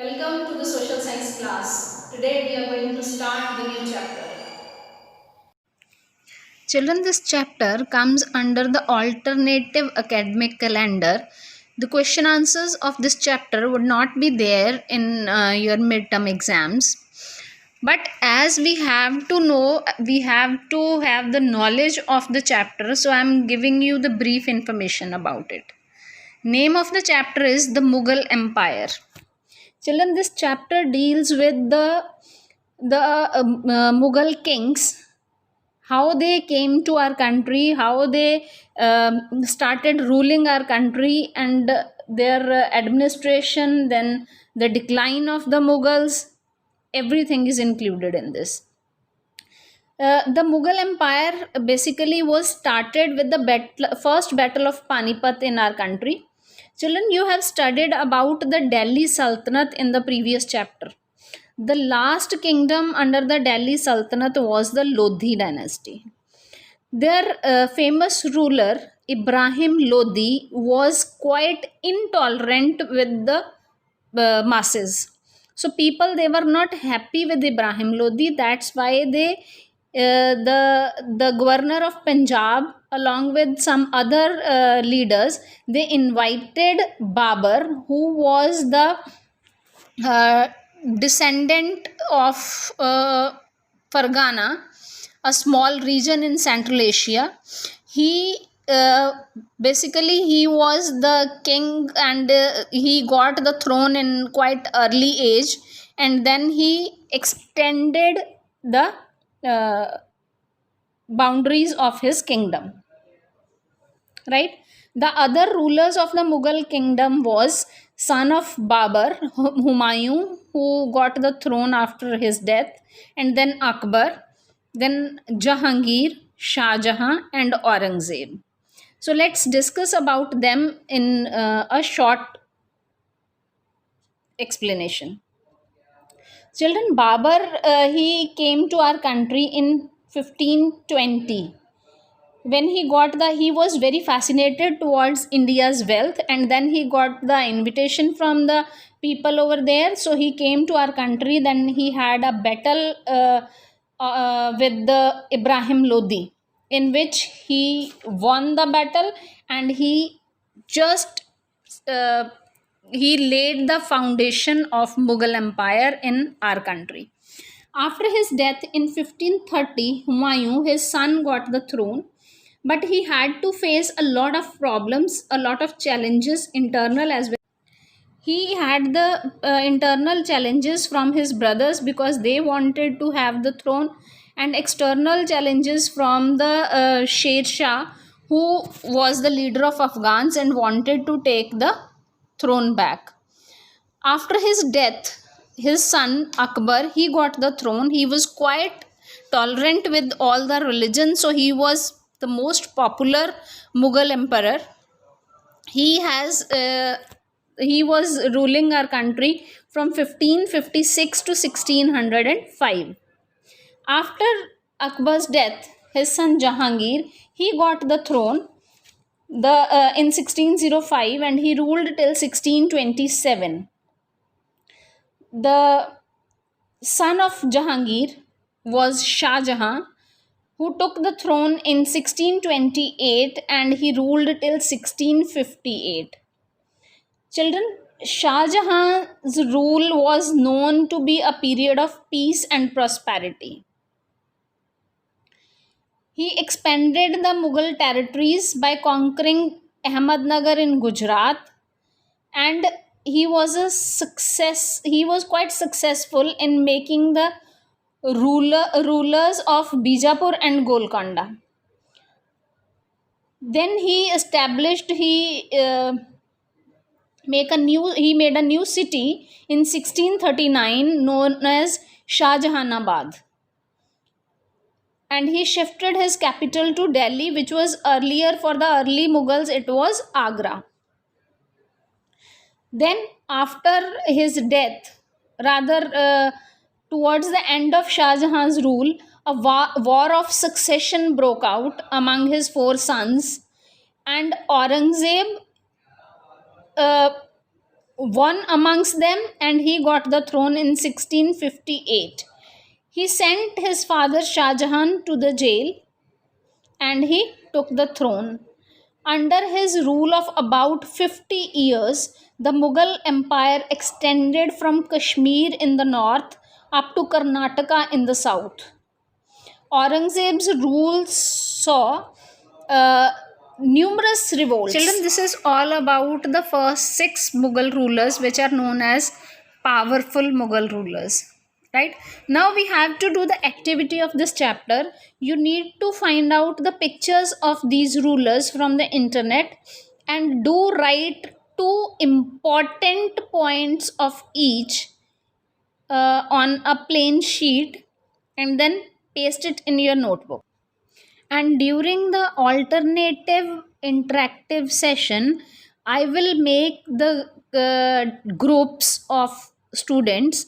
Welcome to the social science class. Today we are going to start the new chapter. Children, this chapter comes under the alternative academic calendar. The question answers of this chapter would not be there in your midterm exams. But as we have to know, we have to have the knowledge of the chapter. So I am giving you the brief information about it. Name of the chapter is the Mughal Empire. Children, this chapter deals with the Mughal kings, how they came to our country, how they started ruling our country, and their administration, then the decline of the Mughals. Everything is included in this. The Mughal Empire basically was started with the first battle of Panipat in our country. Children, you have studied about the Delhi Sultanate in the previous chapter. The last kingdom under the Delhi Sultanate was the Lodhi dynasty. Their famous ruler, Ibrahim Lodi, was quite intolerant with the masses. So people, they were not happy with Ibrahim Lodi. That's why the governor of Punjab, along with some other leaders, they invited Babur, who was the uh, descendant of Fargana, a small region in Central Asia. He basically he was the king, and he got the throne in quite early age, and then he extended the uh, boundaries of his kingdom, right? The other rulers of the Mughal kingdom was son of Babur, Humayun, who got the throne after his death, and then Akbar, then Jahangir, Shah Jahan, and Aurangzeb. So let's discuss about them in a short explanation. Children, Babur, he came to our country in 1520. When he was very fascinated towards India's wealth, and then he got the invitation from the people over there, so he came to our country. Then he had a battle with the Ibrahim Lodi, in which he won the battle, and just uh, he laid the foundation of Mughal Empire in our country. After his death in 1530, Humayun, his son, got the throne, but he had to face a lot of problems, a lot of challenges, internal as well. He had the internal challenges from his brothers because they wanted to have the throne, and external challenges from the Sher Shah, who was the leader of Afghans and wanted to take the throne back. After his death, his son Akbar, he got the throne. He was quite tolerant with all the religions, so he was the most popular Mughal emperor. He has he was ruling our country from 1556 to 1605. After Akbar's death, his son Jahangir, he got the throne in 1605, and he ruled till 1627. The son of Jahangir was Shah Jahan, who took the throne in 1628, and he ruled till 1658. Children, Shah Jahan's rule was known to be a period of peace and prosperity. He expanded the Mughal territories by conquering Ahmednagar in Gujarat, and he was quite successful in making the rulers of Bijapur and Golconda. Then he made a new city in 1639 known as Shah Jahanabad, and he shifted his capital to Delhi, which was earlier, for the early Mughals, it was Agra. Then, after his death, rather towards the end of Shah Jahan's rule, a war of succession broke out among his four sons, and Aurangzeb uh, won amongst them, and he got the throne in 1658. He sent his father Shah Jahan to the jail and he took the throne. Under his rule of about 50 years, the Mughal Empire extended from Kashmir in the north up to Karnataka in the south. Aurangzeb's rule saw uh, numerous revolts. Children, this is all about the first 6 Mughal rulers, which are known as powerful Mughal rulers. Right now, we have to do the activity of this chapter. You need to find out the pictures of these rulers from the internet and do write 2 important points of each on a plain sheet and then paste it in your notebook. And during the alternative interactive session, I will make the groups of students,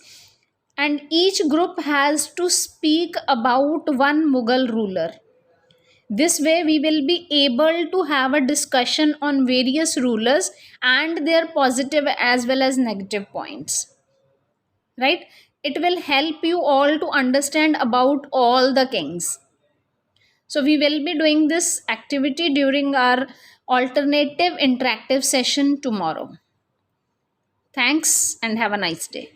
and each group has to speak about one Mughal ruler. This way, we will be able to have a discussion on various rulers and their positive as well as negative points. Right? It will help you all to understand about all the kings. So we will be doing this activity during our alternative interactive session tomorrow. Thanks and have a nice day.